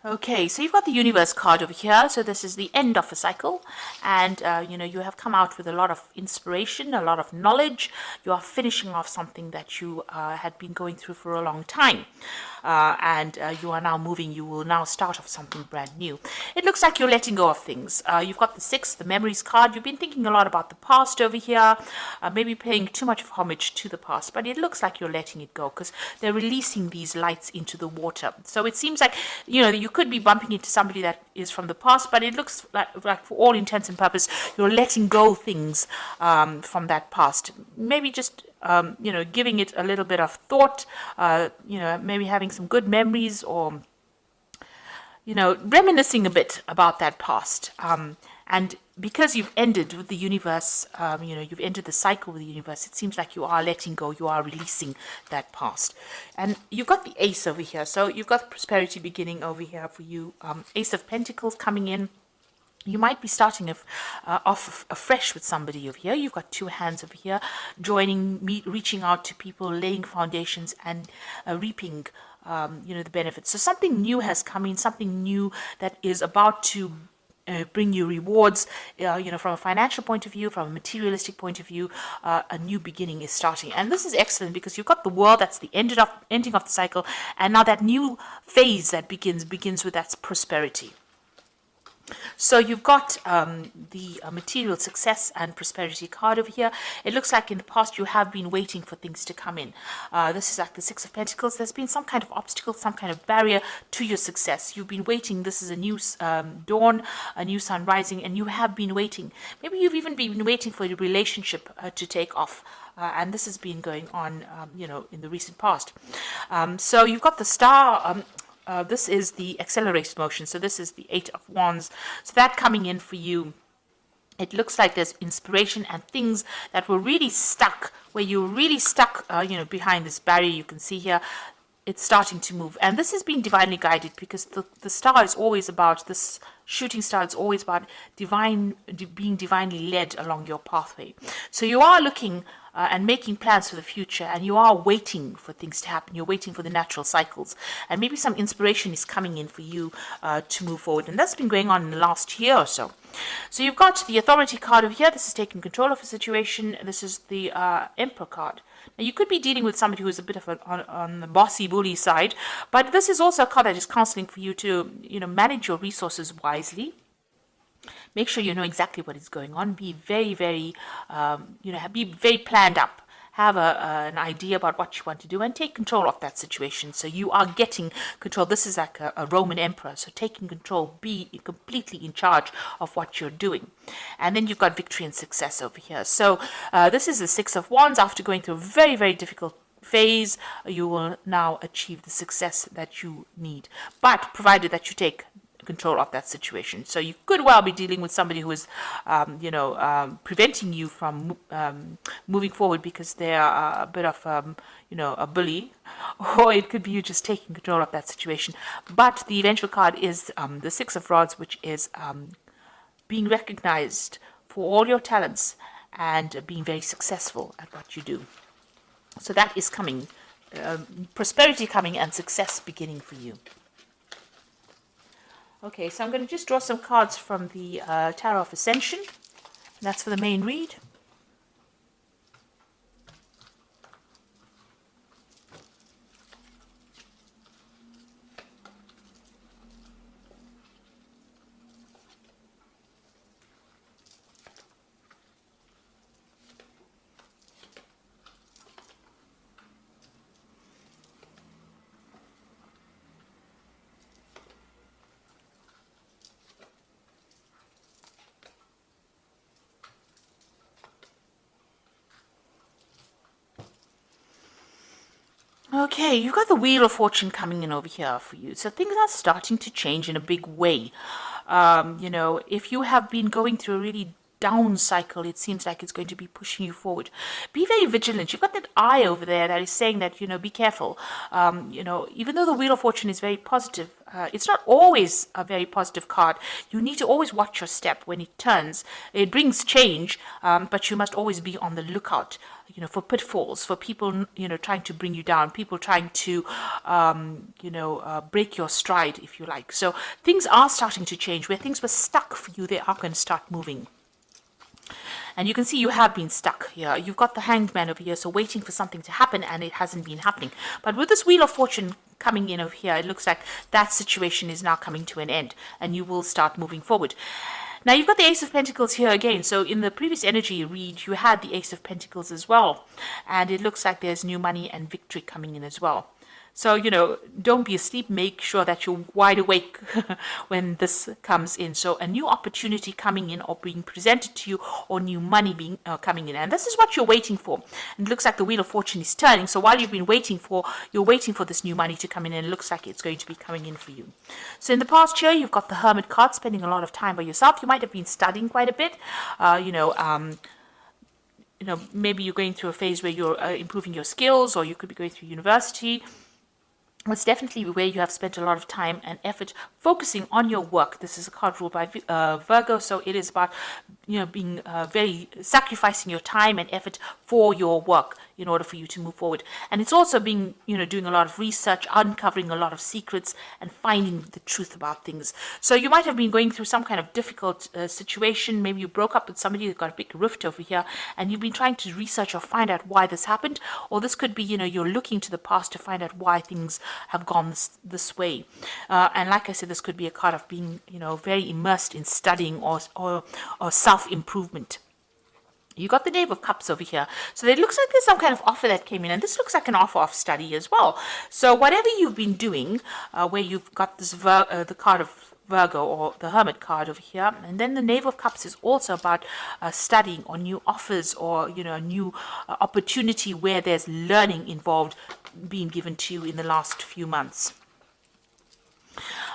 Okay, so you've got the universe card over here. So this is the end of a cycle, and you have come out with a lot of inspiration, a lot of knowledge. You are finishing off something that you had been going through for a long time, and you are now moving. You will now start off something brand new. It looks like you're letting go of things. You've got the six, the memories card. You've been thinking a lot about the past over here, maybe paying too much of homage to the past, but it looks like you're letting it go because they're releasing these lights into the water. So it seems like you could be bumping into somebody that is from the past, but it looks like for all intents and purposes, you're letting go things from that past. Maybe just giving it a little bit of thought. Maybe having some good memories, or reminiscing a bit about that past. And because you've ended with the universe, you've entered the cycle with the universe, it seems like you are letting go, you are releasing that past. And you've got the ace over here. So you've got prosperity beginning over here for you. Ace of Pentacles coming in. You might be starting off afresh with somebody over here. You've got two hands over here, reaching out to people, laying foundations, and reaping the benefits. So something new has come in, something new that is about to bring you rewards, from a financial point of view, from a materialistic point of view. A new beginning is starting, and this is excellent because you've got the world, that's the ending of the cycle, and now that new phase that begins with that prosperity. So you've got the material success and prosperity card over here. It looks like in the past you have been waiting for things to come in. This is like the Six of Pentacles. There's been some kind of obstacle, some kind of barrier to your success. You've been waiting. This is a new dawn, a new sun rising, and you have been waiting. Maybe you've even been waiting for your relationship to take off. And this has been going on, in the recent past. So you've got the star. This is the accelerated motion. So this is the Eight of Wands. So that coming in for you, it looks like there's inspiration and things that were really stuck, where you're really stuck, behind this barrier you can see here. It's starting to move. And this has been divinely guided because the star is always about, this shooting star is always about being divinely led along your pathway. So you are looking and making plans for the future, and you are waiting for things to happen. You're waiting for the natural cycles, and maybe some inspiration is coming in for you to move forward, and that's been going on in the last year or so. So you've got the authority card over here. This is taking control of a situation. This is the Emperor card. Now you could be dealing with somebody who is a bit of on the bossy bully side, but this is also a card that is counseling for you to manage your resources wisely. Make sure you know exactly what is going on. Be very, very, be very planned up. Have an idea about what you want to do and take control of that situation. So you are getting control. This is like a Roman emperor. So taking control, be completely in charge of what you're doing. And then you've got victory and success over here. So this is the Six of Wands. After going through a very, very difficult phase, you will now achieve the success that you need. But provided that you take control of that situation. So you could well be dealing with somebody who is, preventing you from moving forward because they are a bit of, a bully, or it could be you just taking control of that situation. But the eventual card is the Six of Rods, which is being recognized for all your talents and being very successful at what you do. So that is coming, prosperity coming and success beginning for you. Okay, so I'm going to just draw some cards from the Tarot of Ascension. And that's for the main read. Okay, you've got the Wheel of Fortune coming in over here for you. So things are starting to change in a big way. If you have been going through a really down cycle, it seems like it's going to be pushing you forward. Be very vigilant. You've got that eye over there that is saying that, be careful. Even though the Wheel of Fortune is very positive, it's not always a very positive card. You need to always watch your step when it turns. It brings change, but you must always be on the lookout, for pitfalls, for people, trying to bring you down, people trying to, break your stride, if you like. So things are starting to change. Where things were stuck for you, they are going to start moving. And you can see you have been stuck here. You've got the Hanged Man over here, so waiting for something to happen, and it hasn't been happening. But with this Wheel of Fortune coming in over here, it looks like that situation is now coming to an end, and you will start moving forward. Now, you've got the Ace of Pentacles here again. So in the previous energy read, you had the Ace of Pentacles as well. And it looks like there's new money and victory coming in as well. So, don't be asleep. Make sure that you're wide awake when this comes in. So a new opportunity coming in or being presented to you, or new money being coming in. And this is what you're waiting for. And it looks like the Wheel of Fortune is turning. So while you've been you're waiting for this new money to come in, and it looks like it's going to be coming in for you. So in the past year, you've got the Hermit card, spending a lot of time by yourself. You might have been studying quite a bit, maybe you're going through a phase where you're improving your skills, or you could be going through university. It's definitely where you have spent a lot of time and effort focusing on your work. This is a card ruled by Virgo, so it is about being sacrificing your time and effort for your work in order for you to move forward. And it's also being doing a lot of research, uncovering a lot of secrets, and finding the truth about things. So you might have been going through some kind of difficult situation. Maybe you broke up with somebody, you've got a big rift over here, and you've been trying to research or find out why this happened. Or this could be you're looking to the past to find out why things have gone this way. And like I said, this could be a card of being very immersed in studying or self-improvement. You got the Knave of Cups over here. So it looks like there's some kind of offer that came in, and this looks like an offer of study as well. So whatever you've been doing, where you've got this the card of Virgo, or the Hermit card over here, and then the Knave of Cups is also about studying, or new offers, or a new opportunity where there's learning involved being given to you in the last few months.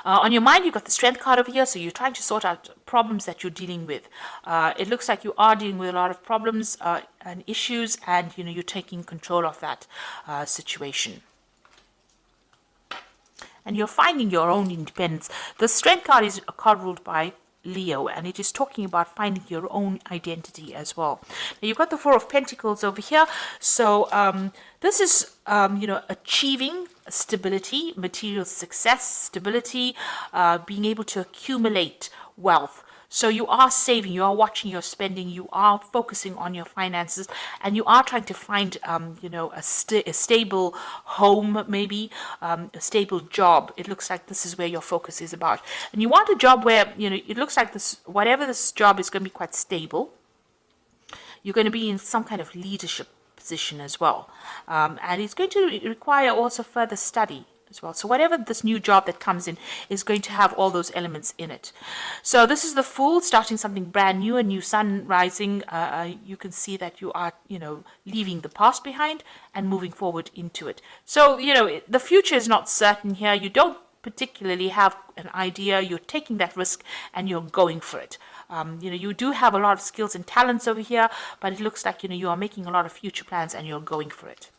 On your mind, you've got the Strength card over here, so you're trying to sort out problems that you're dealing with. It looks like you are dealing with a lot of problems and issues, and you're taking control of that situation. And you're finding your own independence. The Strength card is a card ruled by Leo, and it is talking about finding your own identity as well. Now, you've got the Four of Pentacles over here, so this is achieving stability, material success, stability, being able to accumulate wealth. So you are saving, you are watching your spending, you are focusing on your finances, and you are trying to find, a stable home, maybe a stable job. It looks like this is where your focus is about. And you want a job where, it looks like whatever this job is going to be quite stable. You're going to be in some kind of leadership position as well. And it's going to require also further study as well. So whatever this new job that comes in is going to have all those elements in it. So this is the Fool, starting something brand new, a new sun rising. You can see that you are, leaving the past behind and moving forward into it. So, the future is not certain here. You don't particularly have an idea. You're taking that risk and you're going for it. You do have a lot of skills and talents over here, but it looks like, you are making a lot of future plans and you're going for it.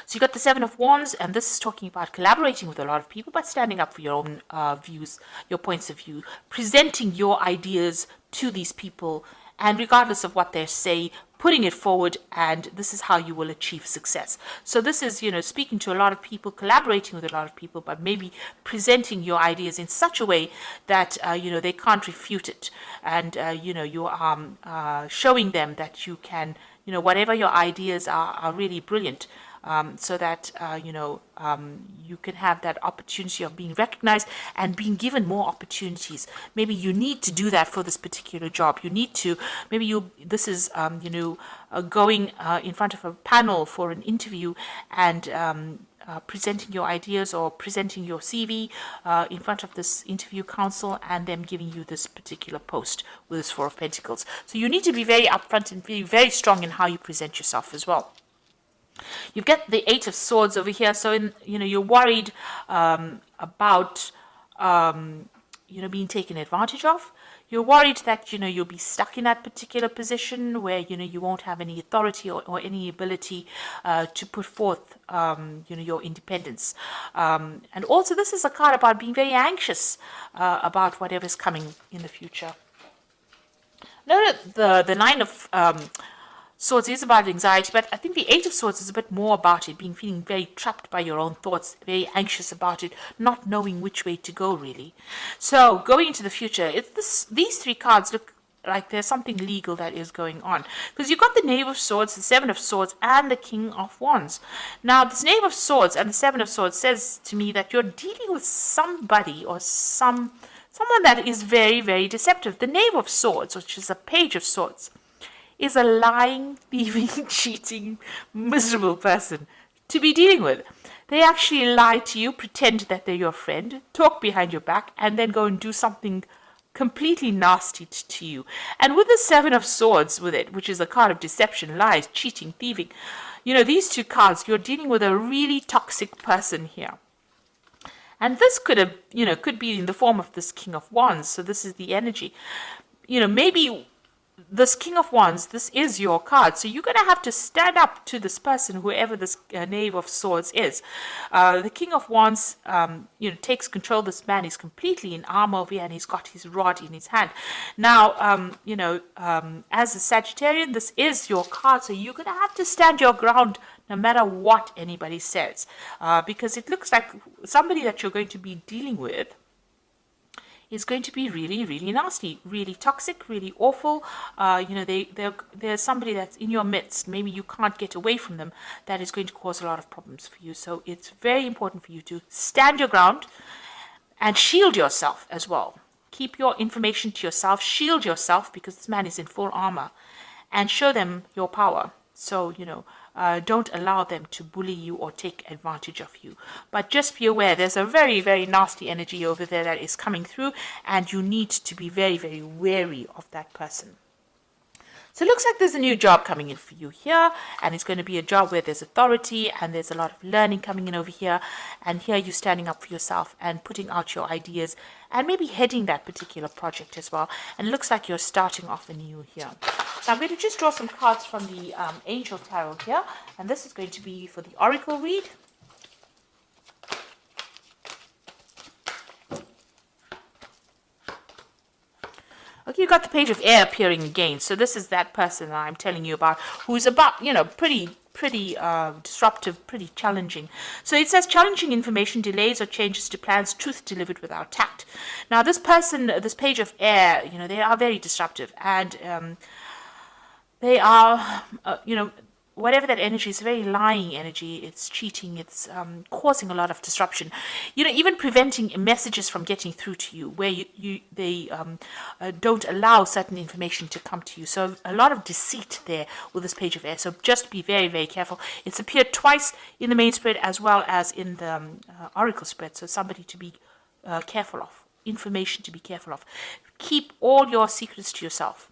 So you got the Seven of Wands, and this is talking about collaborating with a lot of people, but standing up for your own views, your points of view, presenting your ideas to these people, and regardless of what they say, putting it forward, and this is how you will achieve success. So this is, speaking to a lot of people, collaborating with a lot of people, but maybe presenting your ideas in such a way that, they can't refute it. And, you are showing them that you can, whatever your ideas are really brilliant. So that, you can have that opportunity of being recognized and being given more opportunities. Maybe you need to do that for this particular job. You need to, this is, going in front of a panel for an interview and presenting your ideas or presenting your CV in front of this interview council, and them giving you this particular post with this Four of Pentacles. So you need to be very upfront and be very strong in how you present yourself as well. You get the Eight of Swords over here, so you're worried about being taken advantage of. You're worried that, you'll be stuck in that particular position where, you won't have any authority or any ability to put forth, your independence. And also this is a card about being very anxious about whatever's coming in the future. No, the Nine of Swords is about anxiety, but I think the Eight of Swords is a bit more about it, feeling very trapped by your own thoughts, very anxious about it, not knowing which way to go, really. So, going into the future, these three cards look like there's something legal that is going on. Because you've got the Knave of Swords, the Seven of Swords, and the King of Wands. Now, this Knave of Swords and the Seven of Swords says to me that you're dealing with somebody or someone that is very, very deceptive. The Knave of Swords, which is a Page of Swords, is a lying, thieving, cheating, miserable person to be dealing with. They actually lie to you, pretend that they're your friend, talk behind your back, and then go and do something completely nasty to you. And with the Seven of Swords with it, which is a card of deception, lies, cheating, thieving, these two cards, you're dealing with a really toxic person here. And this could be in the form of this King of Wands. So this is the energy. Maybe this King of Wands, this is your card. So you're going to have to stand up to this person, whoever this Knave of Swords is. The King of Wands, takes control. This man is completely in armor over here, and he's got his rod in his hand. Now, as a Sagittarian, this is your card. So you're going to have to stand your ground no matter what anybody says. Because it looks like somebody that you're going to be dealing with is going to be really, really nasty, really toxic, really awful. There's somebody that's in your midst. Maybe you can't get away from them. That is going to cause a lot of problems for you. So it's very important for you to stand your ground and shield yourself as well. Keep your information to yourself. Shield yourself, because this man is in full armor, and show them your power. So, don't allow them to bully you or take advantage of you. But just be aware, there's a very, very nasty energy over there that is coming through, and you need to be very, very wary of that person. So it looks like there's a new job coming in for you here, and it's going to be a job where there's authority and there's a lot of learning coming in over here. And here you're standing up for yourself and putting out your ideas and maybe heading that particular project as well. And it looks like you're starting off anew here. So I'm going to just draw some cards from the Angel Tarot here, and this is going to be for the Oracle read. Okay, you got the Page of Air appearing again. So this is that person that I'm telling you about, who's about, pretty disruptive, pretty challenging. So it says challenging information, delays or changes to plans, truth delivered without tact. Now this person, this Page of Air, they are very disruptive, and they are, whatever that energy is, very lying energy. It's cheating. It's causing a lot of disruption. Even preventing messages from getting through to you, where they don't allow certain information to come to you. So a lot of deceit there with this Page of Air. So just be very, very careful. It's appeared twice in the main spread as well as in the Oracle spread. So somebody to be careful of. Information to be careful of. Keep all your secrets to yourself.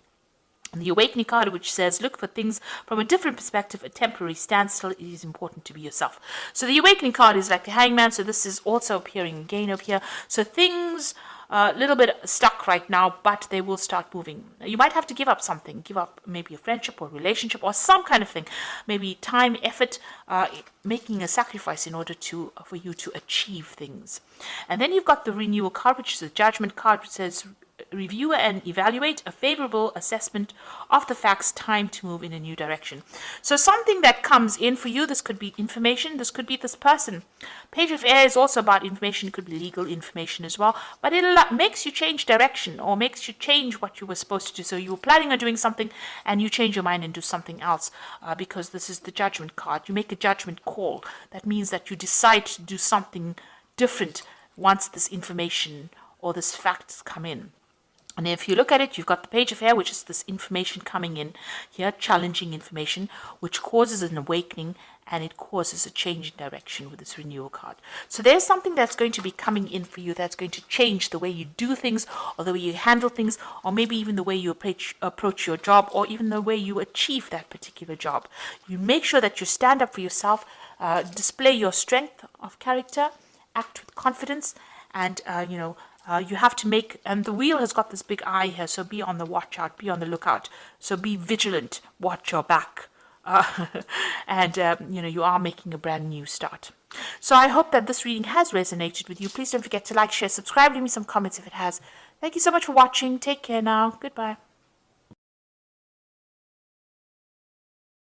The Awakening card, which says, look for things from a different perspective, a temporary standstill. It is important to be yourself. So the Awakening card is like the Hangman. So this is also appearing again over here. So things a little bit stuck right now, but they will start moving. You might have to give up something. Give up maybe a friendship or relationship or some kind of thing. Maybe time, effort, making a sacrifice in order for you to achieve things. And then you've got the Renewal card, which is a Judgment card, which says, review and evaluate a favorable assessment of the facts, time to move in a new direction. So something that comes in for you, this could be information, this could be this person. Page of Air is also about information, it could be legal information as well, but it makes you change direction or makes you change what you were supposed to do. So you were planning on doing something and you change your mind and do something else because this is the Judgment card. You make a judgment call. That means that you decide to do something different once this information or this facts come in. And if you look at it, you've got the Page of Air, which is this information coming in here, challenging information, which causes an awakening and it causes a change in direction with this Renewal card. So there's something that's going to be coming in for you that's going to change the way you do things or the way you handle things or maybe even the way you approach your job or even the way you achieve that particular job. You make sure that you stand up for yourself, display your strength of character, act with confidence, and You have to make, and the wheel has got this big eye here, so be on the watch out, be on the lookout. So be vigilant, watch your back. And, you are making a brand new start. So I hope that this reading has resonated with you. Please don't forget to like, share, subscribe, leave me some comments if it has. Thank you so much for watching. Take care now. Goodbye.